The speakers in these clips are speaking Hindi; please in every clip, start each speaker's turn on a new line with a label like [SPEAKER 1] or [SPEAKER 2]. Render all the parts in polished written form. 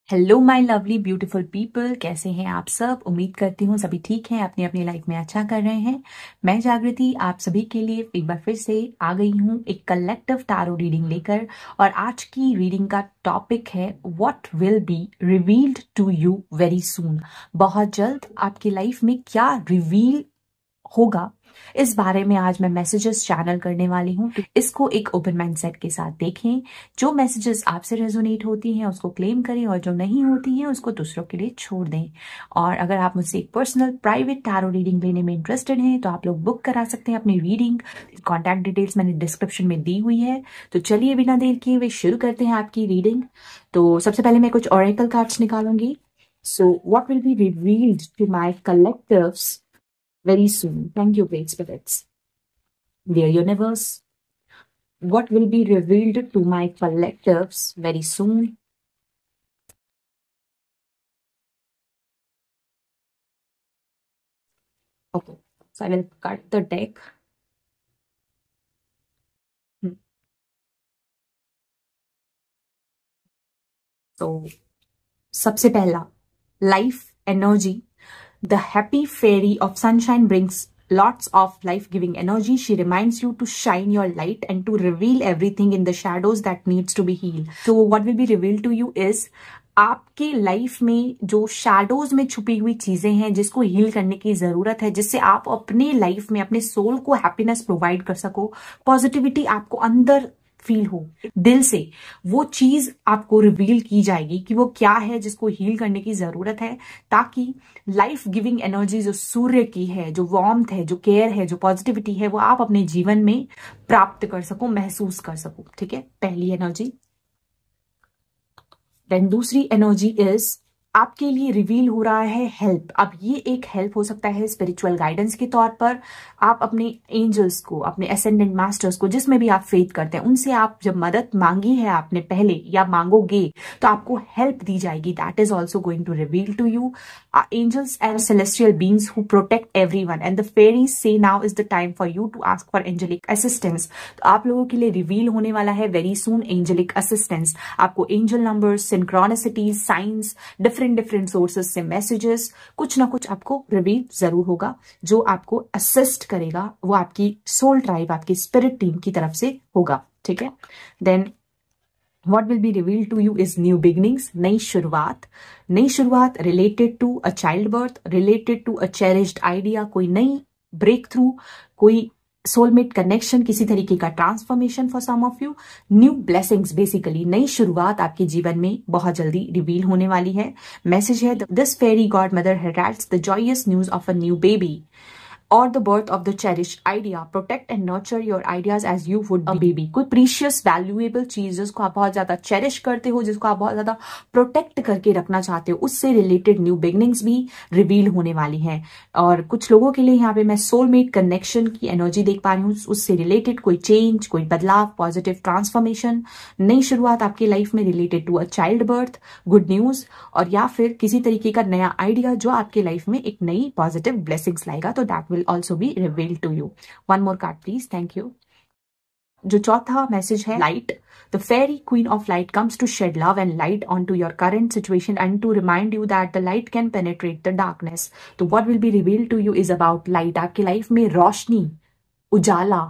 [SPEAKER 1] Hello my lovely beautiful people, कैसे हैं आप सब। उम्मीद करती हूँ सभी ठीक हैं, अपनी अपनी लाइफ में अच्छा कर रहे हैं। मैं जागृति आप सभी के लिए एक बार फिर से आ गई हूँ एक कलेक्टिव टारो रीडिंग लेकर। और आज की रीडिंग का टॉपिक है what will be revealed to you very soon. बहुत जल्द आपकी लाइफ में क्या रिवील होगा, इस बारे में आज मैं मैसेजेस चैनल करने वाली हूँ। तो इसको एक ओपन माइंडसेट के साथ देखें। जो मैसेजेस आपसे रेजोनेट होती हैं उसको क्लेम करें, और जो नहीं होती हैं उसको दूसरों के लिए छोड़ दें। और अगर आप मुझसे एक पर्सनल प्राइवेट टैरो रीडिंग लेने में इंटरेस्टेड हैं तो आप लोग बुक करा सकते हैं अपनी रीडिंग। कॉन्टैक्ट डिटेल्स मैंने डिस्क्रिप्शन में दी हुई है। तो चलिए बिना देर किए हुए शुरू करते हैं आपकी रीडिंग। तो सबसे पहले मैं कुछ ऑरेकल कार्ड्स निकालूंगी। So what will be revealed to my collectives very soon. Thank you, great spirits. Dear universe, what will be revealed to my collectives very soon? Okay, so I will cut the deck. Hmm. So, सबसे पहला, life energy. The happy fairy of sunshine brings lots of life-giving energy. She reminds you to shine your light and to reveal everything in the shadows that needs to be healed. So what will be revealed to you is आपके लाइफ में जो शैडोज में छुपी हुई चीजें हैं जिसको हील करने की जरूरत है, जिससे आप अपने लाइफ में अपने सोल को हैप्पीनेस प्रोवाइड कर सको, पॉजिटिविटी आपको अंदर फील हो दिल से, वो चीज आपको रिवील की जाएगी कि वो क्या है जिसको हील करने की जरूरत है, ताकि लाइफ गिविंग एनर्जी जो सूर्य की है, जो वार्मथ है, जो केयर है, जो पॉजिटिविटी है, वो आप अपने जीवन में प्राप्त कर सको, महसूस कर सको। ठीक है, पहली एनर्जी। देन दूसरी एनर्जी इज आपके लिए रिवील हो रहा है हेल्प। अब ये एक हेल्प हो सकता है स्पिरिचुअल गाइडेंस के तौर पर। आप अपने एंजल्स को, अपने असेंडेंट मास्टर्स को, जिसमें भी आप फेथ करते हैं, उनसे आप जब मदद मांगी है आपने पहले या मांगोगे तो आपको हेल्प दी जाएगी। That is also going to reveal to you. Angels and celestial beings who protect everyone and the fairies से now is the time for you to ask for angelic assistance. तो आप लोगों के लिए रिवील होने वाला है वेरी सून एंजेलिक असिस्टेंस। आपको angel numbers, synchronicities, science, different sources से मैसेजेस, कुछ ना कुछ आपको रिवील जरूर होगा जो आपको असिस्ट करेगा। वो आपकी सोल ट्राइब, आपकी स्पिरिट टीम की तरफ से होगा। ठीक है, then what will be revealed to you is new beginnings, नई शुरुआत। नई शुरुआत related to a child birth, related to a cherished idea, कोई नई ब्रेक थ्रू, कोई सोलमेट कनेक्शन, किसी तरीके का transformation for some of you, new blessings. Basically नई शुरुआत आपके जीवन में बहुत जल्दी रिवील होने वाली है। मैसेज है, this fairy godmother heralds the joyous news of a new baby or the birth of the cherished idea. Protect and nurture your ideas as you would a baby. कोई प्रीशियस वैल्यूएबल चीज जिसको आप बहुत ज्यादा चेरिश करते हो, जिसको आप बहुत ज्यादा प्रोटेक्ट करके रखना चाहते हो, उससे रिलेटेड न्यू बिगनिंग्स भी रिवील होने वाली हैं। और कुछ लोगों के लिए यहाँ पे मैं सोलमेट कनेक्शन की एनर्जी देख पा रही हूँ, उससे रिलेटेड कोई चेंज, कोई बदलाव, पॉजिटिव ट्रांसफॉर्मेशन, नई शुरुआत आपकी लाइफ में related to a child birth, good news, और या फिर किसी तरीके का नया आइडिया जो आपके लाइफ में एक नई पॉजिटिव ब्लेसिंग्स लाएगा। तो that will also be revealed to you. One more card please, thank you. जो चौथा मैसेज है, light. The fairy queen of light comes to shed love and light on to your current situation and to remind you that the light can penetrate the darkness. तो what will be revealed to you is about light. आपकी लाइफ में रोशनी, उजाला,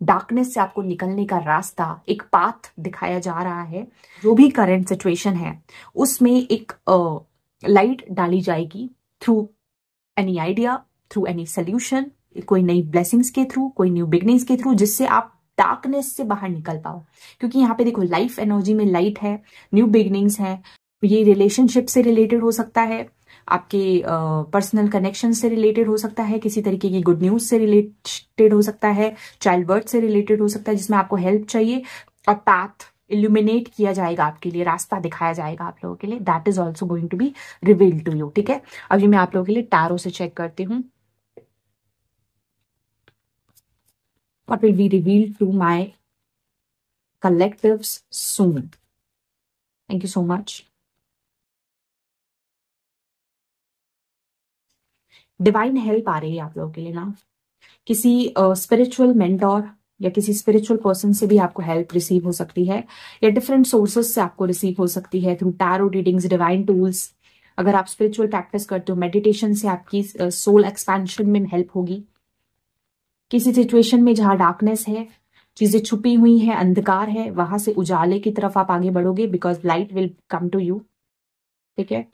[SPEAKER 1] डार्कनेस से आपको निकलने का रास्ता, एक पाथ दिखाया जा रहा है। जो भी करंट सिचुएशन है उसमें एक लाइट डाली जाएगी through any idea, through any solution, कोई नई ब्लेसिंग्स के थ्रू, कोई न्यू बिगनिंग्स के थ्रू, जिससे आप डार्कनेस से बाहर निकल पाओ। क्योंकि यहाँ पे देखो लाइफ एनर्जी में लाइट है, न्यू बिगनिंग्स है। ये रिलेशनशिप से रिलेटेड हो सकता है, आपके पर्सनल कनेक्शन से रिलेटेड हो सकता है, किसी तरीके की गुड न्यूज से रिलेटेड हो सकता है, चाइल्ड बर्थ से रिलेटेड हो सकता है जिसमें आपको हेल्प चाहिए, और पाथ इल्यूमिनेट किया जाएगा आपके लिए, रास्ता दिखाया जाएगा आप लोगों के लिए। That is also going to be revealed to you. ठीक है, अभी मैं आप लोगों के लिए टैरो से चेक करती हूँ। What will be revealed to my collectives soon? Thank you so much. Divine help आ रही है आप लोगों के लिए ना, किसी स्पिरिचुअल मेंटोर या किसी स्पिरिचुअल पर्सन से भी आपको हेल्प रिसीव हो सकती है, या डिफरेंट सोर्सेस से आपको रिसीव हो सकती है, through tarot readings, divine tools. अगर आप स्पिरिचुअल प्रैक्टिस करते हो, मेडिटेशन से आपकी सोल एक्सपेंशन में हेल्प होगी। किसी सिचुएशन में जहां डार्कनेस है, चीजें छुपी हुई हैं, अंधकार है, वहां से उजाले की तरफ आप आगे बढ़ोगे, because light will come to you. ठीक है,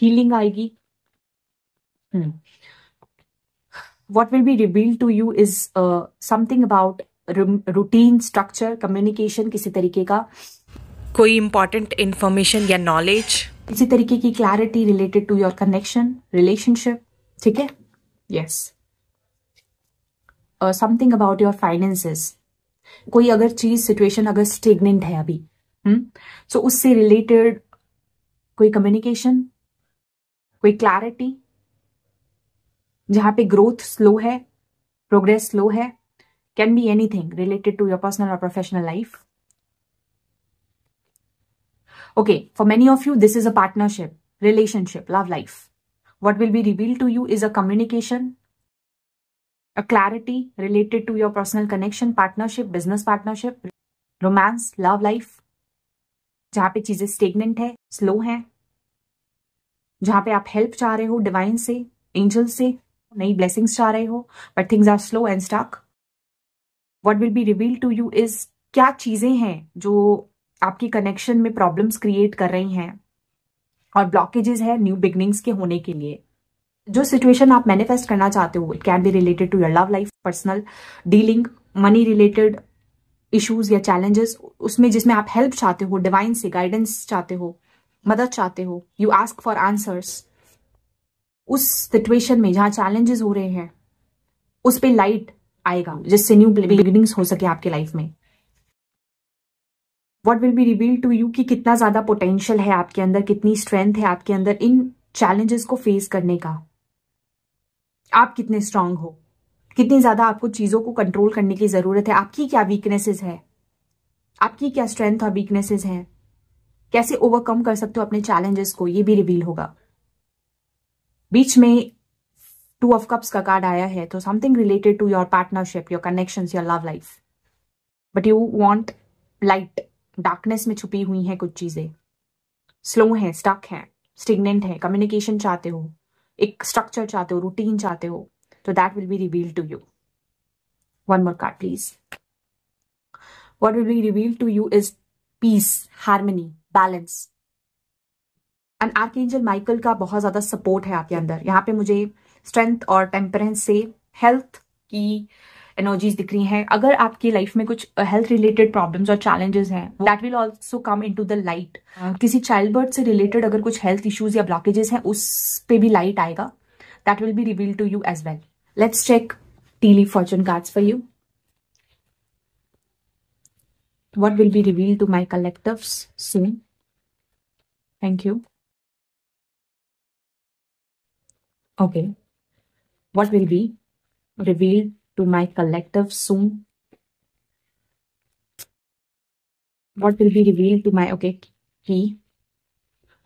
[SPEAKER 1] हीलिंग आएगी। What will be revealed to you is something about routine, structure, communication, किसी तरीके का
[SPEAKER 2] कोई इंपॉर्टेंट इंफॉर्मेशन या नॉलेज,
[SPEAKER 1] किसी तरीके की clarity related to your connection, relationship. ठीक है, yes. Something about your finances, कोई अगर चीज, सिचुएशन अगर स्टेगनेंट है अभी, सो उससे रिलेटेड कोई कम्युनिकेशन, कोई क्लैरिटी, जहां पे ग्रोथ स्लो है, प्रोग्रेस स्लो है, can be anything related to your personal और professional life. Okay, for many of you, this is a partnership, relationship, love life. What will be revealed to you is a communication, a clarity related to your personal connection, partnership, business partnership, romance, love life. जहां पे चीजें स्टेगनेंट है, स्लो है, जहां पे आप हेल्प चाह रहे हो डिवाइन से, एंजल से, नई ब्लेसिंग्स चाह रहे हो, but things are slow and stuck. What will be revealed to you is क्या चीजें हैं जो आपकी कनेक्शन में प्रॉब्लम्स क्रिएट कर रही हैं और ब्लॉकेजेस है न्यू बिगनिंग्स के होने के लिए। जो सिचुएशन आप मैनिफेस्ट करना चाहते हो, it can be related to your love life, personal dealing, money related issues या चैलेंजेस, उसमें जिसमें आप हेल्प चाहते हो, डिवाइन से गाइडेंस चाहते हो, मदद चाहते हो, यू आस्क फॉर आंसर्स। उस सिचुएशन में जहां चैलेंजेस हो रहे हैं, उस पे लाइट आएगा जिससे न्यू बिगिनिंग्स हो सके आपके लाइफ में। What will be revealed to you कि कितना ज्यादा पोटेंशियल है आपके अंदर, कितनी स्ट्रेंथ है आपके अंदर इन चैलेंजेस को फेस करने का। आप कितने स्ट्रांग हो, कितनी ज्यादा आपको चीजों को कंट्रोल करने की जरूरत है, आपकी क्या वीकनेसेस है, आपकी क्या स्ट्रेंथ और वीकनेसेस हैं, कैसे ओवरकम कर सकते हो अपने चैलेंजेस को, ये भी रिवील होगा। बीच में 2 ऑफ कप्स का कार्ड आया है, तो something related to your partnership, your connections, your love life, but you want light. Darkness में छुपी हुई हैं कुछ चीजें, स्लो है, स्टक है, स्टिग्नेंट है, कम्युनिकेशन चाहते हो, एक स्ट्रक्चर चाहते हो, रूटीन चाहते हो, तो that will be revealed to you. One more card please. What will be revealed to you is peace, harmony, balance. And archangel Michael का बहुत ज्यादा सपोर्ट है आपके अंदर। यहाँ पे मुझे स्ट्रेंथ और टेम्परेंस से हेल्थ की एनर्जीज दिख रही हैं। अगर आपकी लाइफ में कुछ हेल्थ रिलेटेड प्रॉब्लम्स और चैलेंजेस हैं, that will also come into the light. किसी चाइल्ड बर्थ से रिलेटेड अगर कुछ हेल्थ इश्यूज या ब्लॉकेजेस हैं, उस पे भी लाइट आएगा। That will be revealed to you as well. Let's check tea leaf fortune cards for you. What will be revealed to my collectives soon? Thank you. Okay, what will be revealed to my collective soon? What will be revealed to my, okay, key,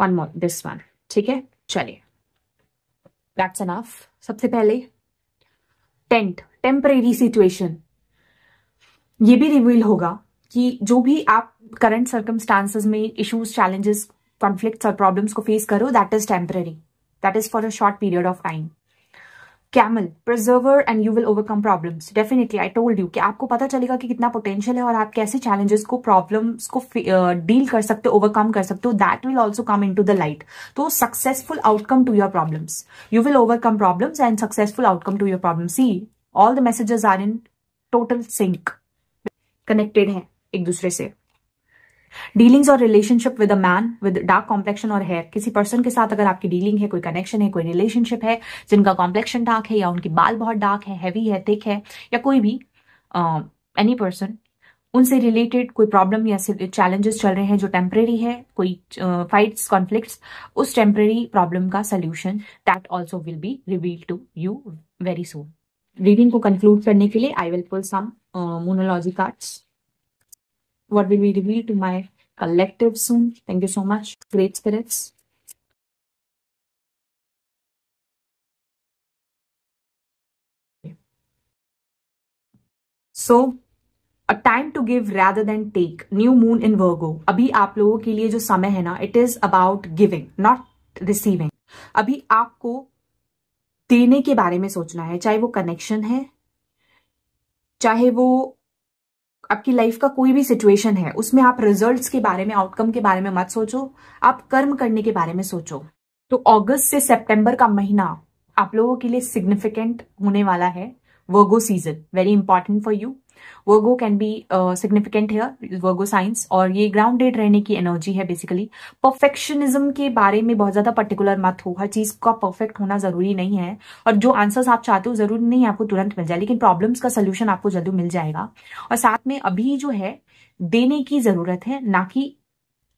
[SPEAKER 1] one more, this one. ठीक है, चलिए, that's enough। सबसे पहले टेंट, टेम्परेरी सिचुएशन, ये भी रिवील होगा कि जो भी आप करंट सर्कमस्टांसेस में इश्यूज, चैलेंजेस, कॉन्फ्लिक्ट्स और प्रॉब्लम्स को फेस करो, that is temporary, that is for a short period of time. Camel, preserver and you will overcome problems. Definitely I told you कि आपको पता चलेगा कि कितना पोटेंशियल है और आप कैसे चैलेंजेस को, प्रॉब्लम्स को डील कर सकते हो, ओवरकम कर सकते हो। That will also come in to the light. तो successful outcome to your problems, you will overcome problems and successful outcome to your problem. See, all the messages are in total sync, connected हैं एक दूसरे से। डीलिंग्स और relationship with a man with dark complexion और हेयर, किसी पर्सन के साथ अगर आपकी डीलिंग है, कोई कनेक्शन है, कोई रिलेशनशिप है जिनका कॉम्प्लेक्शन डार्क है, या उनकी बाल बहुत डार्क है, हैवी है, थिक है, या कोई भी एनी पर्सन, उनसे रिलेटेड कोई प्रॉब्लम या चैलेंजेस चल रहे हैं जो टेम्परेरी है, कोई फाइट्स, कॉन्फ्लिक्ट्स, उस टेम्परेरी प्रॉब्लम का solution, that also will be revealed to you very soon. Reading को कंक्लूड करने के लिए I will pull some monology cards. What will be revealed to my collective soon? Thank you so much, great spirits. So, a time to give rather than take, new moon in Virgo. अभी आप लोगों के लिए जो समय है ना, it is about giving not receiving. अभी आपको देने के बारे में सोचना है, चाहे वो कनेक्शन है, चाहे वो आपकी लाइफ का कोई भी सिचुएशन है, उसमें आप रिजल्ट्स के बारे में, आउटकम के बारे में मत सोचो, आप कर्म करने के बारे में सोचो। तो अगस्त से सितंबर का महीना आप लोगों के लिए सिग्निफिकेंट होने वाला है। Virgo season very important for you. Virgo can be significant here, Virgo science, और ये ग्राउंडेड रहने की एनर्जी है बेसिकली। परफेक्शनिज्म के बारे में बहुत ज्यादा पर्टिकुलर मत हो, हर चीज का परफेक्ट होना जरूरी नहीं है, और जो आंसर्स आप चाहते हो जरूरी नहीं है आपको तुरंत मिल जाए, लेकिन प्रॉब्लम्स का सोल्यूशन आपको जल्दी मिल जाएगा। और साथ में अभी जो है देने की जरूरत है, ना कि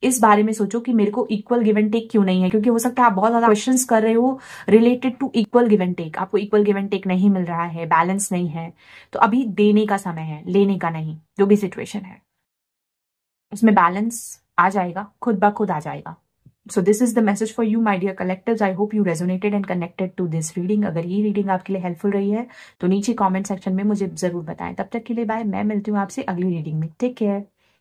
[SPEAKER 1] इस बारे में सोचो कि मेरे को इक्वल गिव एंड टेक क्यों नहीं है, क्योंकि हो सकता है आप बहुत ज्यादा क्वेश्चंस कर रहे हो related to equal give and take, आपको इक्वल गिव एंड टेक नहीं मिल रहा है, बैलेंस नहीं है। तो अभी देने का समय है, लेने का नहीं। जो भी सिचुएशन है उसमें बैलेंस आ जाएगा, खुद ब खुद आ जाएगा। So this is the message for you my dear collectors. I hope you resonated and connected to this reading. अगर ये रीडिंग आपके लिए हेल्पफुल रही है तो नीचे कॉमेंट सेक्शन में मुझे जरूर बताएं। तब तक के लिए बाय, मैं मिलती हूँ आपसे अगली रीडिंग में। Take care.